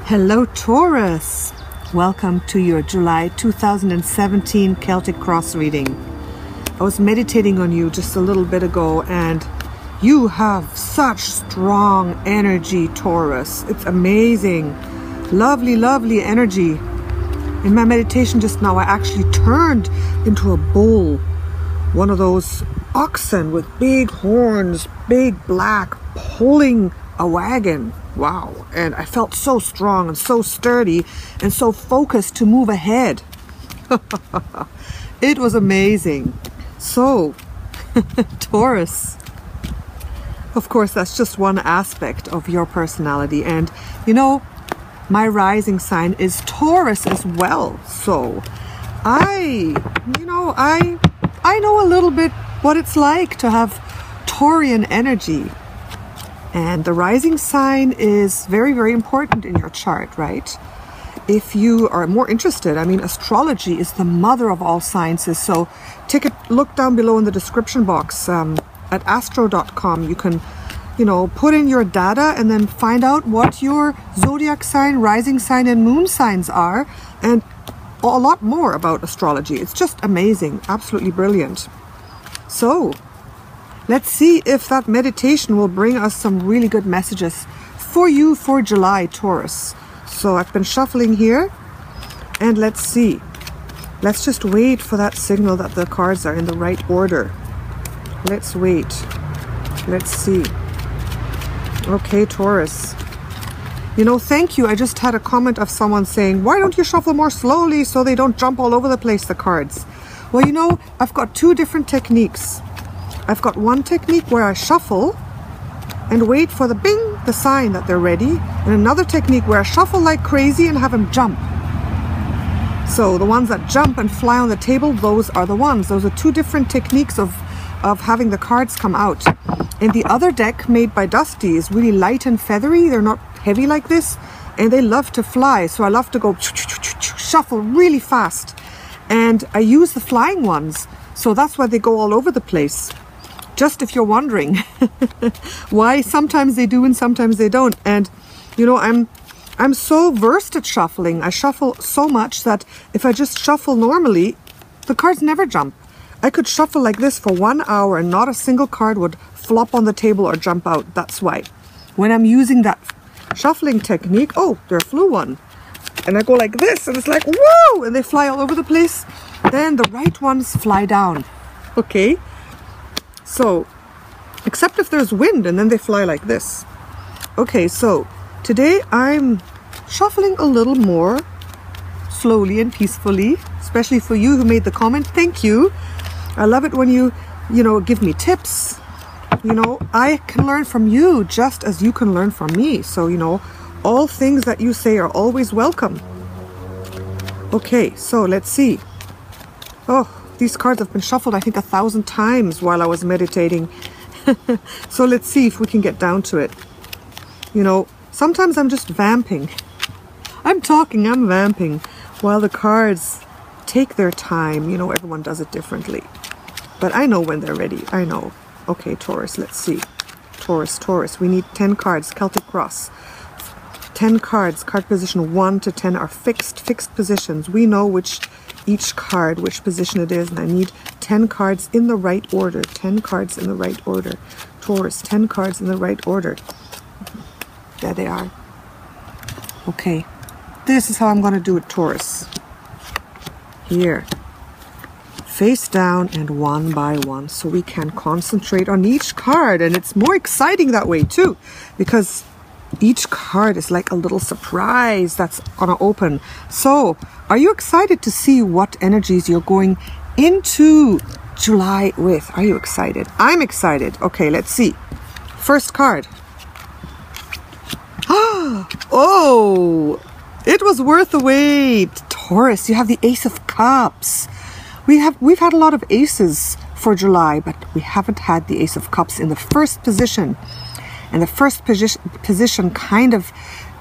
Hello Taurus! Welcome to your July 2017 Celtic Cross reading. I was meditating on you just a little bit ago and you have such strong energy, Taurus. It's amazing. Lovely, lovely energy. In my meditation just now, I actually turned into a bull. One of those oxen with big horns, big black, pulling a wagon. Wow. And I felt so strong and so sturdy and so focused to move ahead. It was amazing. So, Taurus. Of course, that's just one aspect of your personality. And, you know, my rising sign is Taurus as well. So, I know a little bit what it's like to have Taurian energy. And the rising sign is very, very important in your chart, right? If you are more interested, I mean, astrology is the mother of all sciences. So take a look down below in the description box at astro.com. You can, put in your data and then find out what your zodiac sign, rising sign, and moon signs are, and a lot more about astrology. It's just amazing, absolutely brilliant. So let's see if that meditation will bring us some really good messages for you for July, Taurus. So I've been shuffling here and let's see. Let's just wait for that signal that the cards are in the right order. Let's wait. Let's see. Okay, Taurus. Thank you. I just had a comment of someone saying, why don't you shuffle more slowly so they don't jump all over the place, the cards? Well, I've got two different techniques. I've got one technique where I shuffle and wait for the bing, the sign that they're ready, and another technique where I shuffle like crazy and have them jump. So the ones that jump and fly on the table, those are the ones. Those are two different techniques of having the cards come out. And the other deck made by Dusty is really light and feathery. They're not heavy like this, and they love to fly. So I love to go shuffle really fast. And I use the flying ones. So that's why they go all over the place. Just if you're wondering why sometimes they do and sometimes they don't. And I'm so versed at shuffling. I shuffle so much that if I just shuffle normally, the cards never jump. I could shuffle like this for 1 hour and not a single card would flop on the table or jump out. That's why when I'm using that shuffling technique, oh, there flew one, and I go like this and it's like whoa, and they fly all over the place, then the right ones fly down. Okay, so except if there's wind, and then they fly like this. Okay, so today I'm shuffling a little more slowly and peacefully, especially for you who made the comment. Thank you. I love it when you give me tips. I can learn from you just as you can learn from me. So, all things that you say are always welcome. Okay, so let's see. Oh, these cards have been shuffled, I think, 1,000 times while I was meditating. So let's see if we can get down to it. Sometimes I'm just vamping. I'm vamping while the cards take their time. Everyone does it differently. But I know when they're ready. I know. Okay, Taurus, let's see. Taurus. We need 10 cards. Celtic Cross. 10 cards. Card position 1 to 10 are fixed positions. We know which position it is, and I need 10 cards in the right order. 10 cards in the right order. Taurus, 10 cards in the right order. There they are. Okay. This is how I'm going to do it, Taurus. Here. Face down and one by one, so we can concentrate on each card. And it's more exciting that way too, because each card is like a little surprise that's gonna open. So are you excited to see what energies you're going into July with? Are you excited? I'm excited. Okay, let's see. First card. Oh, it was worth the wait. Taurus, you have the Ace of Cups. We've had a lot of aces for July, but we haven't had the Ace of Cups in the first position. And the first position kind of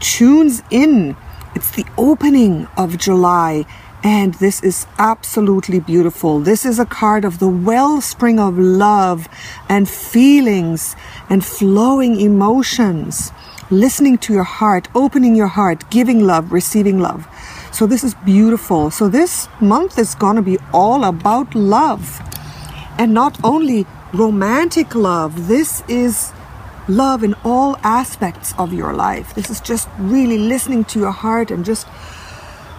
tunes in. It's the opening of July, and this is absolutely beautiful. This is a card of the wellspring of love and feelings and flowing emotions. listening to your heart, opening your heart, giving love, receiving love. So this is beautiful. So this month is going to be all about love. And not only romantic love, this is love in all aspects of your life. This is just really listening to your heart and just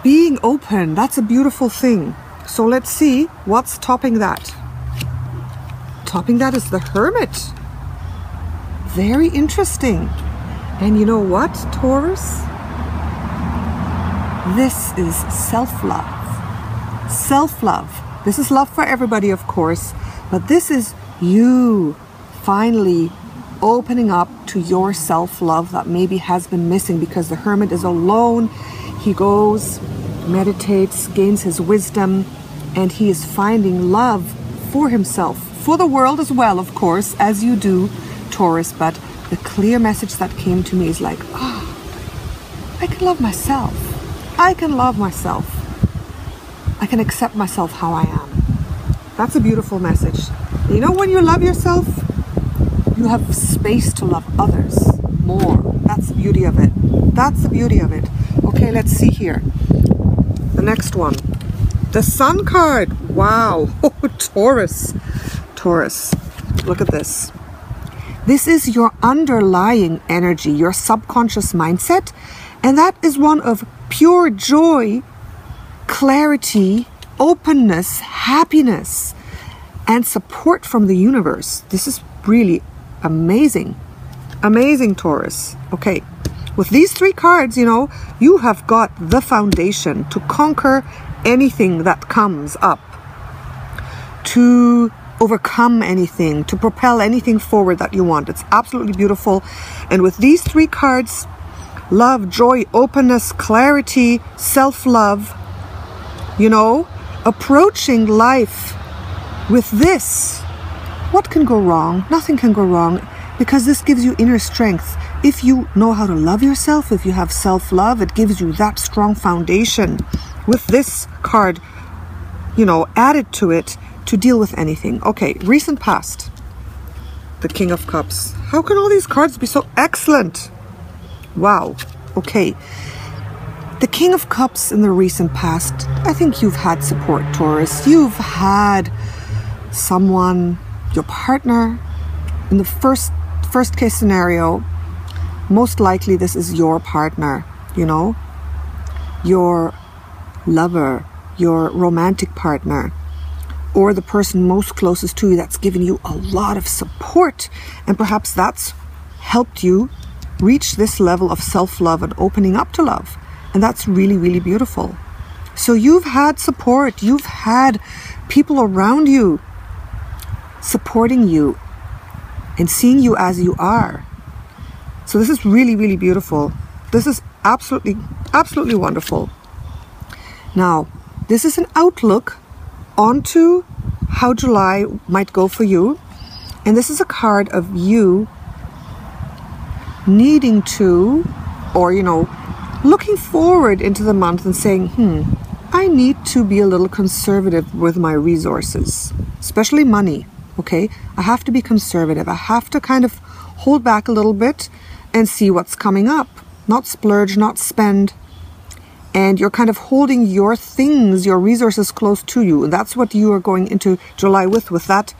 being open. That's a beautiful thing. So let's see what's topping that. Topping that is the Hermit. Very interesting. And you know what, Taurus? This is self-love. Self-love. This is love for everybody, of course, but this is you finally opening up to your self-love that maybe has been missing, because the Hermit is alone. He goes, meditates, gains his wisdom, and he is finding love for himself, for the world as well, of course, as you do, Taurus. But the clear message that came to me is like, I can love myself. I can love myself. I can accept myself how I am. That's a beautiful message. You know, when you love yourself, you have space to love others more. That's the beauty of it. That's the beauty of it. Okay, let's see here. The next one. The Sun card. Wow. Oh, Taurus. Taurus. Look at this. This is your underlying energy, your subconscious mindset, and that is one of pure joy, clarity, openness, happiness, and support from the universe. This is really amazing. Amazing, Taurus. Okay, with these three cards, you know, you have got the foundation to conquer anything that comes up, to overcome anything, to propel anything forward that you want. It's absolutely beautiful. And with these three cards, love, joy, openness, clarity, self-love, you know, approaching life with this, what can go wrong? Nothing can go wrong, because this gives you inner strength. If you know how to love yourself, if you have self-love, it gives you that strong foundation. With this card, you know, added to it, to deal with anything. Okay, recent past. The King of Cups. How can all these cards be so excellent? Wow. Okay. The King of Cups in the recent past. I think you've had support, Taurus. You've had someone, your partner. In the first case scenario, most likely this is your partner, you know, your lover, your romantic partner, or the person most closest to you that's given you a lot of support, and perhaps that's helped you reach this level of self-love and opening up to love. And that's really, really beautiful. So you've had support, you've had people around you supporting you and seeing you as you are. So this is really, really beautiful. This is absolutely, absolutely wonderful. Now, this is an outlook onto how July might go for you. And this is a card of you needing to, or, you know, looking forward into the month and saying, I need to be a little conservative with my resources, especially money. Okay, I have to be conservative. I have to kind of hold back a little bit and see what's coming up. Not splurge, not spend. And you're kind of holding your things, your resources close to you. And that's what you are going into July with that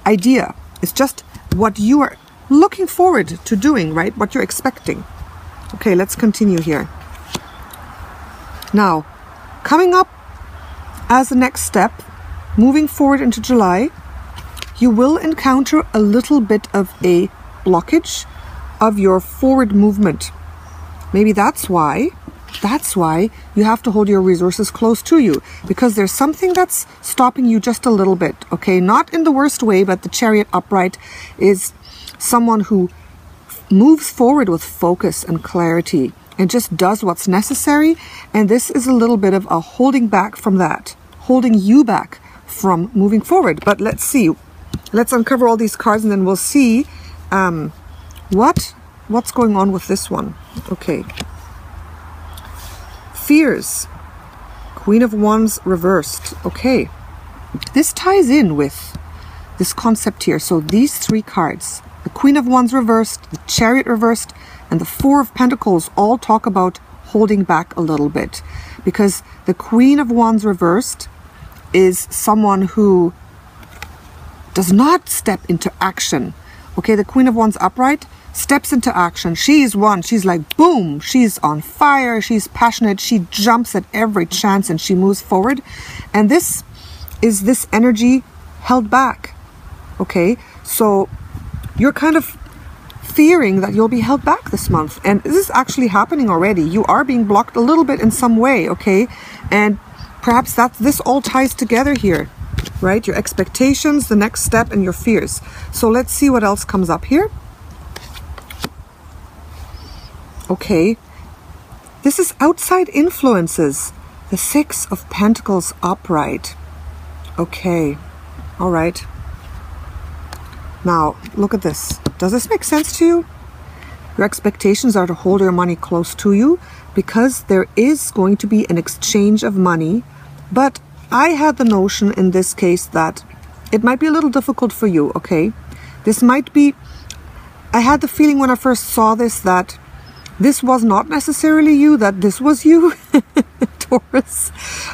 idea. It's just what you are looking forward to doing, right? What you're expecting. Okay, let's continue here. Now, coming up as the next step, moving forward into July, you will encounter a little bit of a blockage of your forward movement. Maybe that's why you have to hold your resources close to you, because there's something that's stopping you just a little bit. Okay, not in the worst way, but the Chariot upright is someone who moves forward with focus and clarity and just does what's necessary. And this is a little bit of a holding back from that, holding you back from moving forward. But let's see. Let's uncover all these cards and then we'll see what's going on with this one. Okay. Fears. Queen of Wands reversed. Okay. This ties in with this concept here. So these three cards, the Queen of Wands reversed, the Chariot reversed, and the Four of Pentacles all talk about holding back a little bit, because the Queen of Wands reversed is someone who does not step into action. Okay, the Queen of Wands upright steps into action. She's one. She's like, boom. She's on fire. She's passionate. She jumps at every chance and she moves forward. And this is this energy held back. Okay, so you're kind of fearing that you'll be held back this month. And this is actually happening already. You are being blocked a little bit in some way. Okay, and perhaps this all ties together here. Right? Your expectations, the next step, and your fears. So let's see what else comes up here. Okay. This is outside influences. The Six of Pentacles upright. Okay. All right. Now, look at this. Does this make sense to you? Your expectations are to hold your money close to you because there is going to be an exchange of money, but I had the notion in this case that it might be a little difficult for you, okay? This might be, I had the feeling when I first saw this that this was not necessarily you, that this was you, Taurus.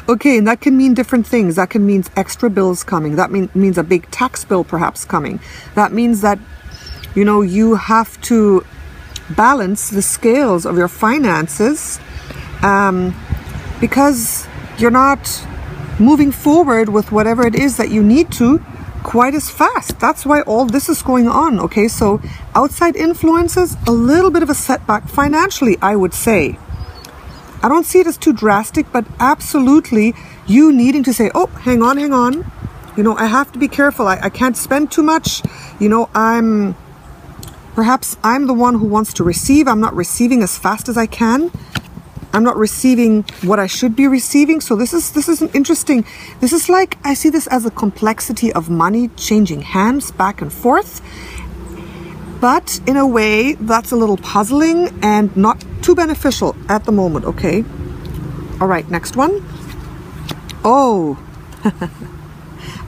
Okay, and that can mean different things. That can mean extra bills coming. That means a big tax bill perhaps coming. That means that, you know, you have to balance the scales of your finances because you're not moving forward with whatever it is that you need to quite as fast. That's why all this is going on. Okay, so outside influences, a little bit of a setback financially, I would say. I don't see it as too drastic, but absolutely you needing to say, oh, hang on. You know, I have to be careful. I can't spend too much. You know, perhaps I'm the one who wants to receive. I'm not receiving as fast as I can. I'm not receiving what I should be receiving. So this is an interesting, this is like, I see this as a complexity of money changing hands back and forth. But in a way that's a little puzzling and not too beneficial at the moment, okay? All right, next one. Oh,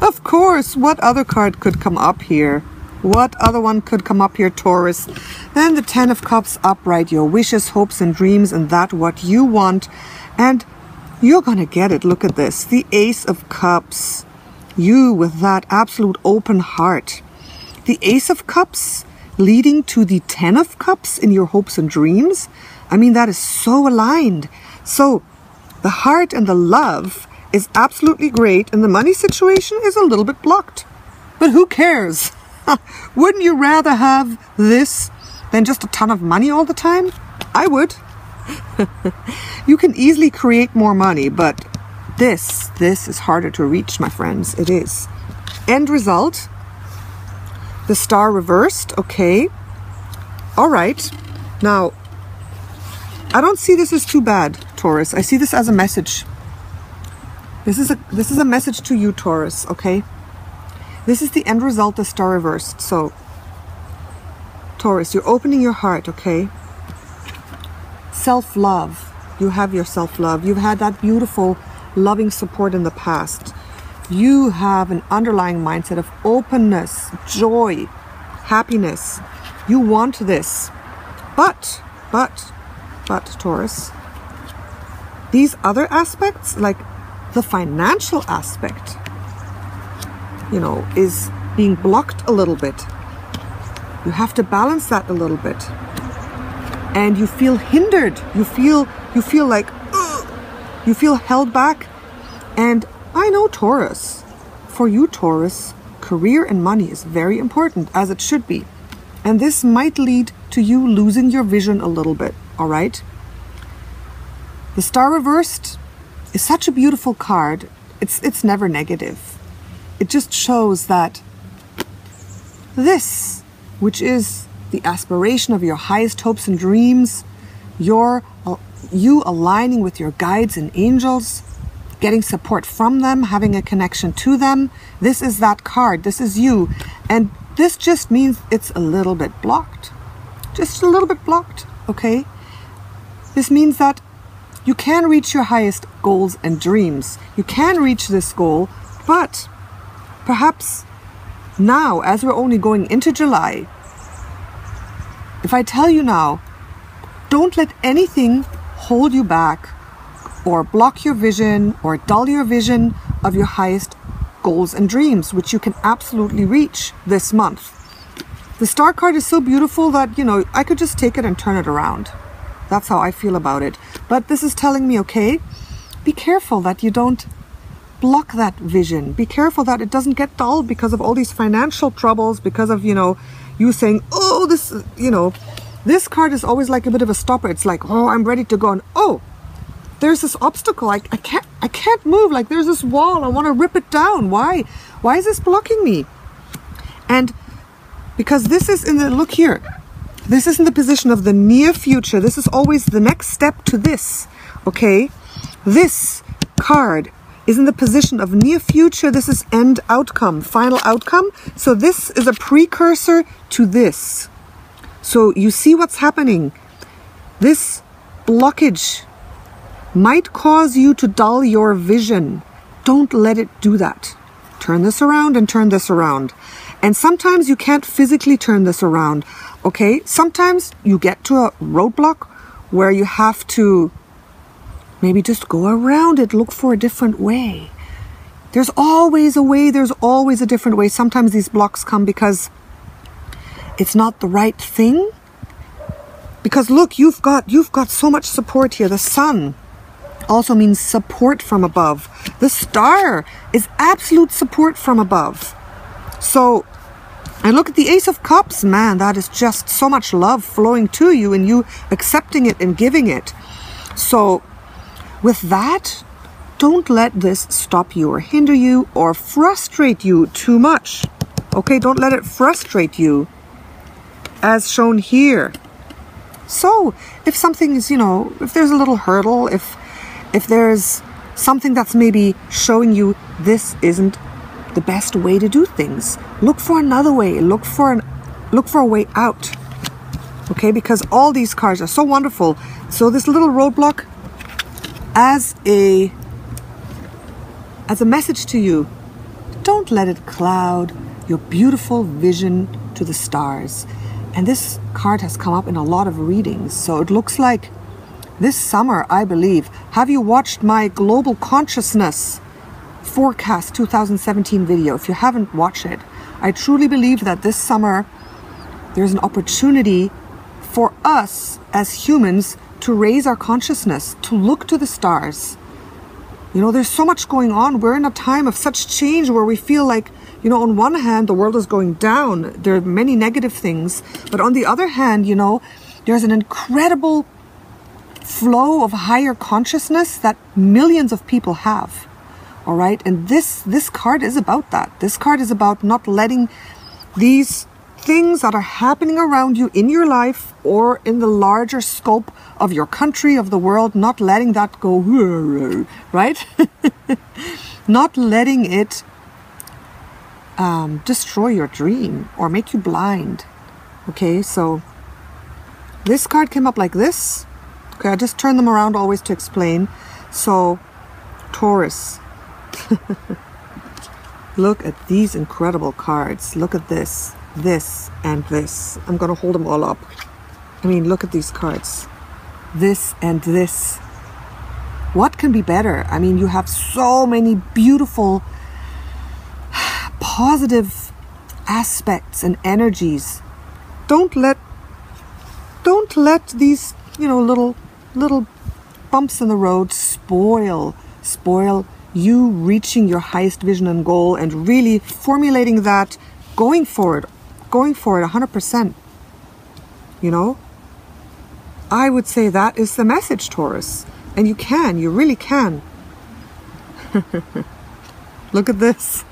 of course, what other card could come up here? What other one could come up here, Taurus? Then the Ten of Cups upright, your wishes, hopes, and dreams, and that what you want. And you're going to get it. Look at this. The Ace of Cups. You with that absolute open heart. The Ace of Cups leading to the Ten of Cups in your hopes and dreams. I mean, that is so aligned. So the heart and the love is absolutely great, and the money situation is a little bit blocked. But who cares? Wouldn't you rather have this than just a ton of money all the time? I would. You can easily create more money, but this is harder to reach, my friends. It is. End result. The Star reversed. Okay. All right. Now, I don't see this as too bad, Taurus. I see this as a message. This is a message to you, Taurus, okay? This is the end result, the Star reversed. So, Taurus, you're opening your heart, okay? Self-love. You have your self-love. You've had that beautiful, loving support in the past. You have an underlying mindset of openness, joy, happiness. You want this. But, Taurus, these other aspects, like the financial aspect, you know, is being blocked a little bit. You have to balance that a little bit. And you feel hindered. You feel like, ugh. You feel held back. And I know, Taurus, for you, Taurus, career and money is very important, as it should be. And this might lead to you losing your vision a little bit, all right? The Star reversed is such a beautiful card. It's never negative. It just shows that this, which is the aspiration of your highest hopes and dreams, you aligning with your guides and angels, getting support from them, having a connection to them, this is that card. This is you. And this just means it's a little bit blocked. Just a little bit blocked, okay? This means that you can reach your highest goals and dreams. You can reach this goal, but perhaps now, as we're only going into July, if I tell you now Don't let anything hold you back or block your vision or dull your vision of your highest goals and dreams, which you can absolutely reach this month. The star card is so beautiful that, you know, I could just take it and turn it around. That's how I feel about it. But this is telling me, okay, be careful that you don't block that vision. Be careful that it doesn't get dull because of all these financial troubles, because of, you know, you saying, oh, this, you know, this card is always like a bit of a stopper. It's like, oh, I'm ready to go. And oh, there's this obstacle. I can't move. Like there's this wall. I want to rip it down. Why? Why is this blocking me? And because this is in the, look here, this is in the position of the near future. This is always the next step to this. Okay. This card is in the position of near future. This is end outcome, final outcome. So this is a precursor to this. So you see what's happening. This blockage might cause you to dull your vision. Don't let it do that. Turn this around and turn this around. And sometimes you can't physically turn this around. Okay, sometimes you get to a roadblock where you have to maybe just go around it, look for a different way. There's always a way, there's always a different way. Sometimes these blocks come because it's not the right thing. Because look, you've got so much support here. The sun also means support from above. The star is absolute support from above. So, and look at the Ace of Cups, man, that is just so much love flowing to you and you accepting it and giving it. So, with that, don't let this stop you or hinder you or frustrate you too much. Okay, don't let it frustrate you, as shown here. So, if something is, you know, if there's a little hurdle, if there's something that's maybe showing you this isn't the best way to do things, look for another way. Look for a way out. Okay, because all these cards are so wonderful. So this little roadblock, as a message to you, don't let it cloud your beautiful vision to the stars. And this card has come up in a lot of readings. So it looks like this summer, I believe. Have you watched my Global Consciousness Forecast 2017 video? If you haven't watched it, I truly believe that this summer there's an opportunity for us as humans to raise our consciousness, to look to the stars. You know, there's so much going on. We're in a time of such change where we feel like, you know, on one hand, the world is going down. There are many negative things. But on the other hand, you know, there's an incredible flow of higher consciousness that millions of people have. All right. And this card is about that. This card is about not letting these things that are happening around you in your life or in the larger scope of your country, of the world, not letting that go, right? Not letting it destroy your dream or make you blind. Okay, so this card came up like this. Okay, I just turn them around always to explain. So, Taurus. Look at these incredible cards. Look at this, and this. I'm going to hold them all up. I mean, look at these cards. This and this. What can be better? I mean, you have so many beautiful, positive aspects and energies. Don't let these, you know, little bumps in the road spoil you reaching your highest vision and goal and really formulating that, going for it 100%. You know, I would say that is the message, Taurus. And you really can. Look at this.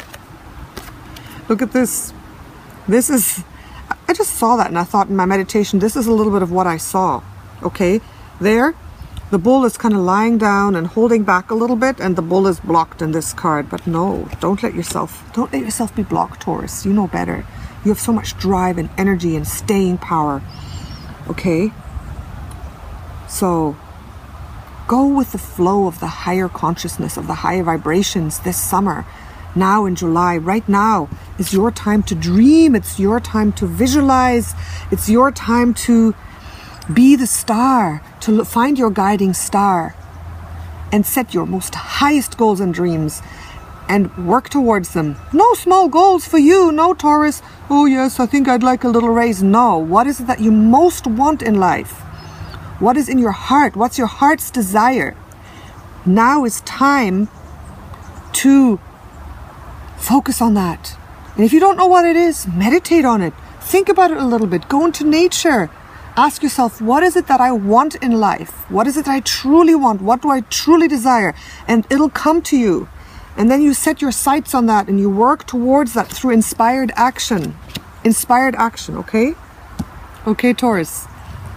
Look at this. This is, I just saw that and I thought in my meditation, this is a little bit of what I saw. Okay, there, the bull is kind of lying down and holding back a little bit, and the bull is blocked in this card. But no, don't let yourself be blocked, Taurus. You know better. You have so much drive and energy and staying power. Okay? So, go with the flow of the higher consciousness, of the higher vibrations this summer. Now in July, right now, is your time to dream. It's your time to visualize. It's your time to Be the star, to find your guiding star and set your most highest goals and dreams and work towards them. No small goals for you, no Taurus. Oh yes, I think I'd like a little raise. No, what is it that you most want in life? What is in your heart? What's your heart's desire? Now is time to focus on that. And if you don't know what it is, meditate on it. Think about it a little bit. Go into nature. Ask yourself, what is it that I want in life? What is it that I truly want? What do I truly desire? And it'll come to you. And then you set your sights on that and you work towards that through inspired action. Inspired action, okay? Okay, Taurus.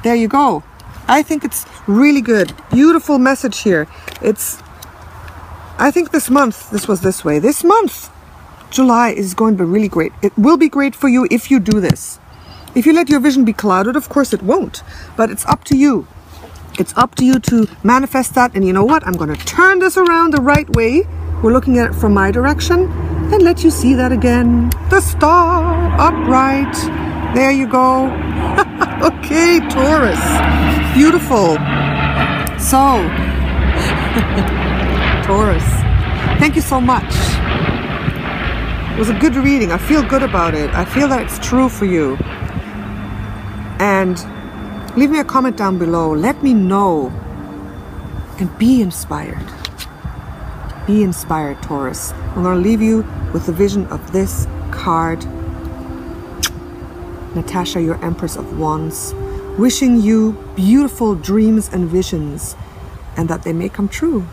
There you go. I think it's really good. Beautiful message here. I think this month, this was this way. This month, July, is going to be really great. It will be great for you if you do this. If you let your vision be clouded, of course it won't. But it's up to you. It's up to you to manifest that. And you know what? I'm going to turn this around the right way. We're looking at it from my direction. And let you see that again. The star, upright. There you go. Okay, Taurus. Beautiful. So, Taurus, thank you so much. It was a good reading. I feel good about it. I feel that it's true for you. And leave me a comment down below. Let me know. And be inspired. Be inspired, Taurus. I'm going to leave you with the vision of this card. Natasha, your Empress of Wands. Wishing you beautiful dreams and visions, and that they may come true.